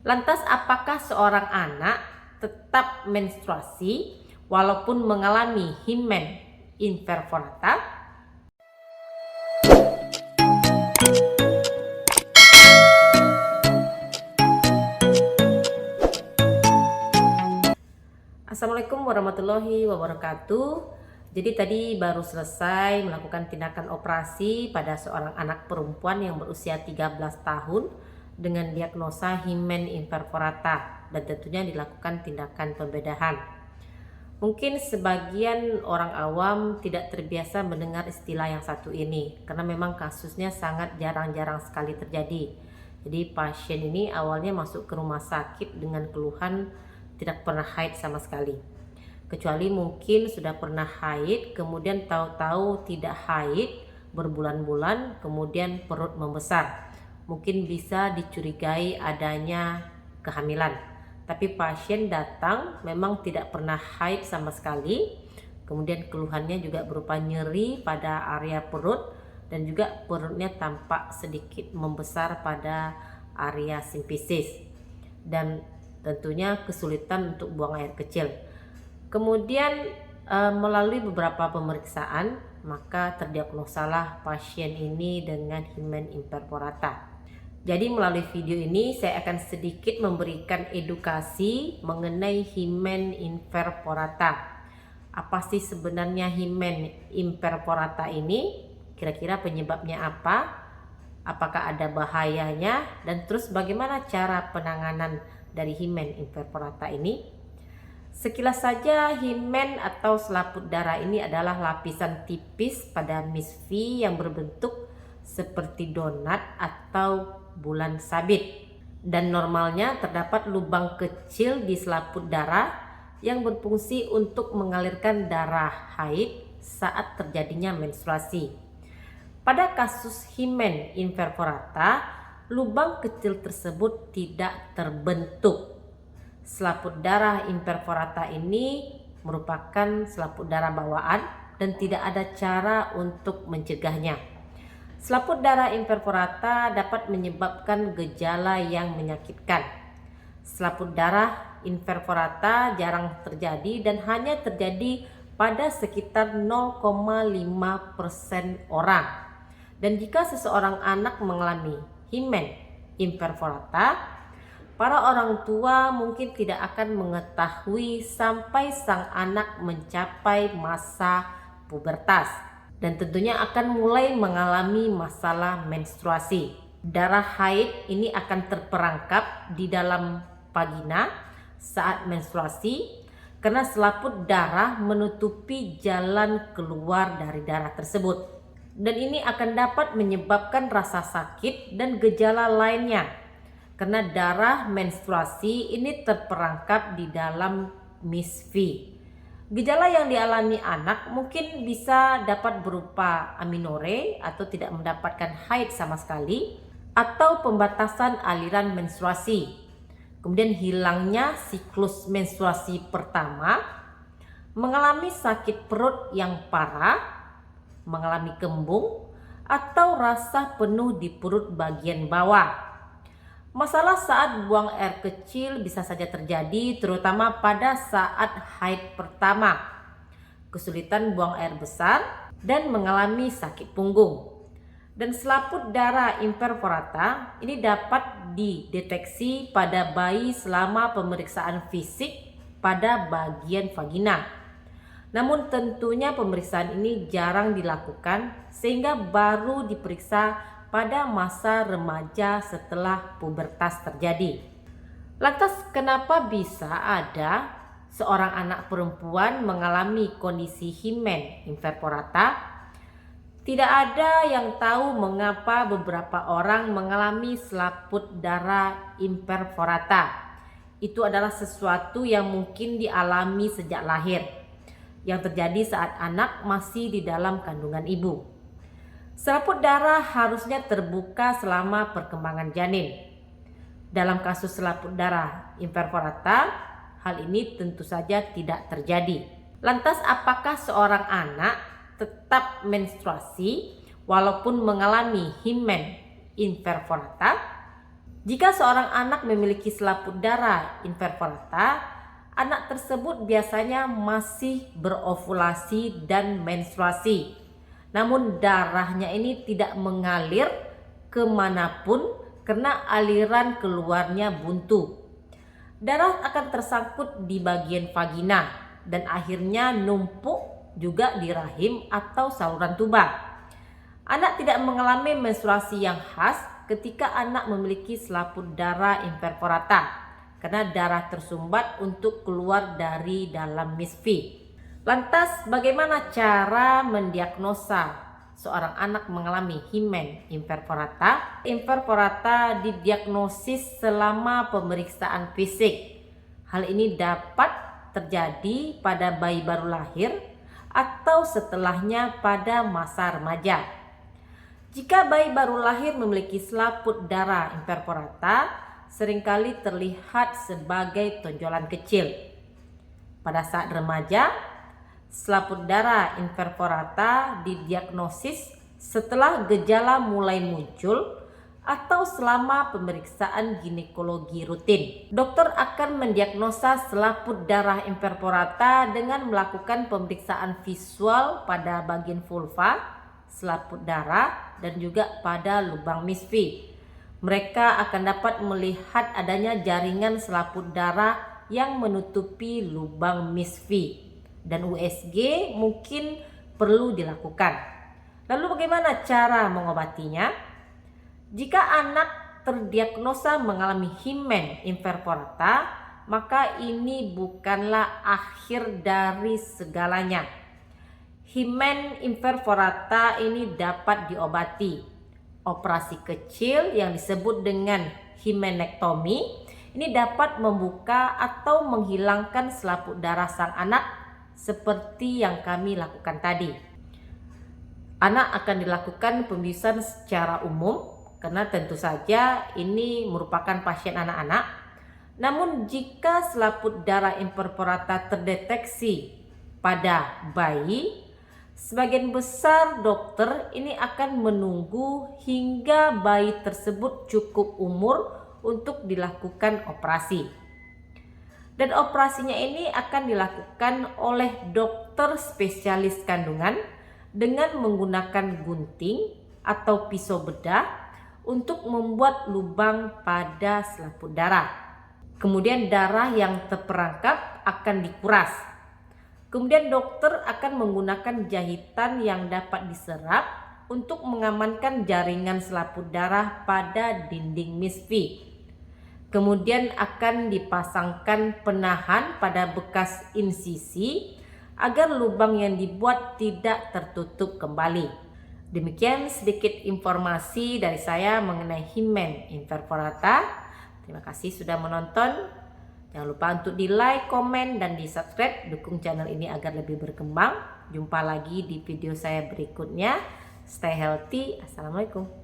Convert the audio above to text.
Lantas apakah seorang anak tetap menstruasi walaupun mengalami himen imperforata? Assalamualaikum warahmatullahi wabarakatuh. Jadi tadi baru selesai melakukan tindakan operasi pada seorang anak perempuan yang berusia 13 tahun dengan diagnosa himen imperforata, dan tentunya dilakukan tindakan pembedahan. Mungkin sebagian orang awam tidak terbiasa mendengar istilah yang satu ini karena memang kasusnya sangat jarang-jarang sekali terjadi. Jadi pasien ini awalnya masuk ke rumah sakit dengan keluhan tidak pernah haid sama sekali. Kecuali mungkin sudah pernah haid, kemudian tahu-tahu tidak haid berbulan-bulan, kemudian perut membesar. Mungkin bisa dicurigai adanya kehamilan. Tapi pasien datang memang tidak pernah haid sama sekali. Kemudian keluhannya juga berupa nyeri pada area perut dan juga perutnya tampak sedikit membesar pada area simfisis. Dan tentunya kesulitan untuk buang air kecil. Kemudian melalui beberapa pemeriksaan maka terdiagnosalah pasien ini dengan himen imperforata. Jadi melalui video ini saya akan sedikit memberikan edukasi mengenai himen imperforata. Apa sih sebenarnya himen imperforata ini? Kira-kira penyebabnya apa? Apakah ada bahayanya? Dan terus bagaimana cara penanganan dari himen imperforata ini? Sekilas saja, himen atau selaput darah ini adalah lapisan tipis pada misfi yang berbentuk seperti donat atau bulan sabit, dan normalnya terdapat lubang kecil di selaput darah yang berfungsi untuk mengalirkan darah haid saat terjadinya menstruasi. Pada kasus himen imperforata, lubang kecil tersebut tidak terbentuk. Selaput darah imperforata ini merupakan selaput darah bawaan dan tidak ada cara untuk mencegahnya. Selaput darah imperforata dapat menyebabkan gejala yang menyakitkan. Selaput darah imperforata jarang terjadi dan hanya terjadi pada sekitar 0,5% orang. Dan jika seseorang anak mengalami himen imperforata, para orang tua mungkin tidak akan mengetahui sampai sang anak mencapai masa pubertas dan tentunya akan mulai mengalami masalah menstruasi. Darah haid ini akan terperangkap di dalam vagina saat menstruasi karena selaput darah menutupi jalan keluar dari darah tersebut. Dan ini akan dapat menyebabkan rasa sakit dan gejala lainnya karena darah menstruasi ini terperangkap di dalam misfi. Gejala yang dialami anak mungkin bisa dapat berupa amenore atau tidak mendapatkan haid sama sekali, atau pembatasan aliran menstruasi. Kemudian hilangnya siklus menstruasi pertama, mengalami sakit perut yang parah, mengalami kembung, atau rasa penuh di perut bagian bawah. Masalah saat buang air kecil bisa saja terjadi, terutama pada saat haid pertama, kesulitan buang air besar, dan mengalami sakit punggung. Dan selaput darah imperforata ini dapat dideteksi pada bayi selama pemeriksaan fisik pada bagian vagina. Namun tentunya pemeriksaan ini jarang dilakukan sehingga baru diperiksa pada masa remaja setelah pubertas terjadi. Lantas kenapa bisa ada seorang anak perempuan mengalami kondisi himen imperforata? Tidak ada yang tahu mengapa beberapa orang mengalami selaput darah imperforata. Itu adalah sesuatu yang mungkin dialami sejak lahir, yang terjadi saat anak masih di dalam kandungan ibu. Selaput darah harusnya terbuka selama perkembangan janin. Dalam kasus selaput darah imperforata, hal ini tentu saja tidak terjadi. Lantas apakah seorang anak tetap menstruasi walaupun mengalami himen imperforata? Jika seorang anak memiliki selaput darah imperforata, anak tersebut biasanya masih berovulasi dan menstruasi. Namun darahnya ini tidak mengalir kemanapun karena aliran keluarnya buntu. Darah akan tersangkut di bagian vagina dan akhirnya numpuk juga di rahim atau saluran tuba. Anak tidak mengalami menstruasi yang khas ketika anak memiliki selaput darah imperforata karena darah tersumbat untuk keluar dari dalam misfi. Lantas bagaimana cara mendiagnosa seorang anak mengalami himen imperforata? Imperforata didiagnosis selama pemeriksaan fisik. Hal ini dapat terjadi pada bayi baru lahir atau setelahnya pada masa remaja. Jika bayi baru lahir memiliki selaput darah imperforata, seringkali terlihat sebagai tonjolan kecil. Pada saat remaja, selaput darah imperforata didiagnosis setelah gejala mulai muncul atau selama pemeriksaan ginekologi rutin. Dokter akan mendiagnosa selaput darah imperforata dengan melakukan pemeriksaan visual pada bagian vulva, selaput darah, dan juga pada lubang misfi. Mereka akan dapat melihat adanya jaringan selaput darah yang menutupi lubang misfi. Dan USG mungkin perlu dilakukan. Lalu bagaimana cara mengobatinya? Jika anak terdiagnosa mengalami himen imperforata, maka ini bukanlah akhir dari segalanya. Himen imperforata ini dapat diobati. Operasi kecil yang disebut dengan himenektomi ini dapat membuka atau menghilangkan selaput darah sang anak seperti yang kami lakukan tadi. Anak akan dilakukan pembiusan secara umum karena tentu saja ini merupakan pasien anak-anak. Namun jika selaput darah imperforata terdeteksi pada bayi, sebagian besar dokter ini akan menunggu hingga bayi tersebut cukup umur untuk dilakukan operasi. Dan operasinya ini akan dilakukan oleh dokter spesialis kandungan dengan menggunakan gunting atau pisau bedah untuk membuat lubang pada selaput darah. Kemudian darah yang terperangkap akan dikuras. Kemudian dokter akan menggunakan jahitan yang dapat diserap untuk mengamankan jaringan selaput darah pada dinding misfi. Kemudian akan dipasangkan penahan pada bekas insisi agar lubang yang dibuat tidak tertutup kembali. Demikian sedikit informasi dari saya mengenai himen imperforata. Terima kasih sudah menonton. Jangan lupa untuk di like, komen, dan di subscribe. Dukung channel ini agar lebih berkembang. Jumpa lagi di video saya berikutnya. Stay healthy. Assalamualaikum.